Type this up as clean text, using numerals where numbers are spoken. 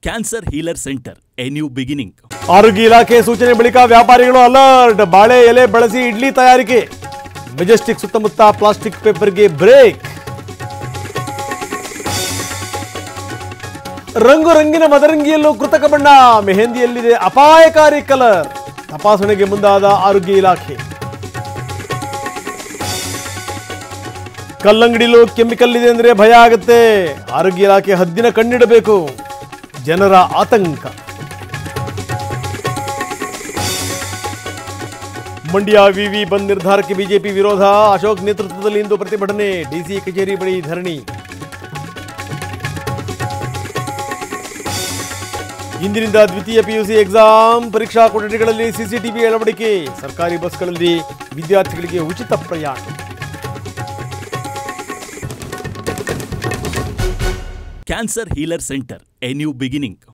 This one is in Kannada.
Cancer healer centre A new beginning. ಆರೋಗ್ಯ ಇಲಾಖೆ ಸೂಚನೆ ಬಳಿಕ ವ್ಯಾಪಾರಿಗಳು ಅಲರ್ಟ್. ಬಾಳೆ ಎಲೆ ಬಳಸಿ ಇಡ್ಲಿ ತಯಾರಿಕೆ. ಮೆಜೆಸ್ಟಿಕ್ ಸುತ್ತಮುತ್ತ ಪ್ಲಾಸ್ಟಿಕ್ ಪೇಪರ್ಗೆ ಬ್ರೇಕ್. ರಂಗು ರಂಗಿನ ಮದರಂಗಿಯಲ್ಲೂ ಕೃತಕ ಬಣ್ಣ. ಮೆಹಂದಿಯಲ್ಲಿದೆ ಅಪಾಯಕಾರಿ ಕಲರ್. ತಪಾಸಣೆಗೆ ಮುಂದಾದ ಆರೋಗ್ಯ ಇಲಾಖೆ. ಕಲ್ಲಂಗಡಿಲೂ ಕೆಮಿಕಲ್ ಇದೆ ಅಂದ್ರೆ ಭಯ ಆಗುತ್ತೆ. ಆರೋಗ್ಯ ಇಲಾಖೆ ಹದ್ದಿನ ಕಣ್ಣಿಡಬೇಕು. ಜನರ ಆತಂಕ. ಮಂಡ್ಯ ವಿವಿ ಬಂದ್ ನಿರ್ಧಾರಕ್ಕೆ ಬಿಜೆಪಿ ವಿರೋಧ. ಅಶೋಕ್ ನೇತೃತ್ವದಲ್ಲಿ ಇಂದು ಪ್ರತಿಭಟನೆ. ಡಿಸಿ ಕಚೇರಿ ಬಳಿ ಧರಣಿ. ಇಂದಿನಿಂದ ದ್ವಿತೀಯ ಪಿಯುಸಿ ಎಕ್ಸಾಮ್. ಪರೀಕ್ಷಾ ಕೊಠಡಿಗಳಲ್ಲಿ ಸಿಸಿಟಿವಿ ಅಳವಡಿಕೆ. ಸರ್ಕಾರಿ ಬಸ್ಗಳಲ್ಲಿ ವಿದ್ಯಾರ್ಥಿಗಳಿಗೆ ಉಚಿತ ಪ್ರಯಾಣ. Cancer healer centre A new beginning.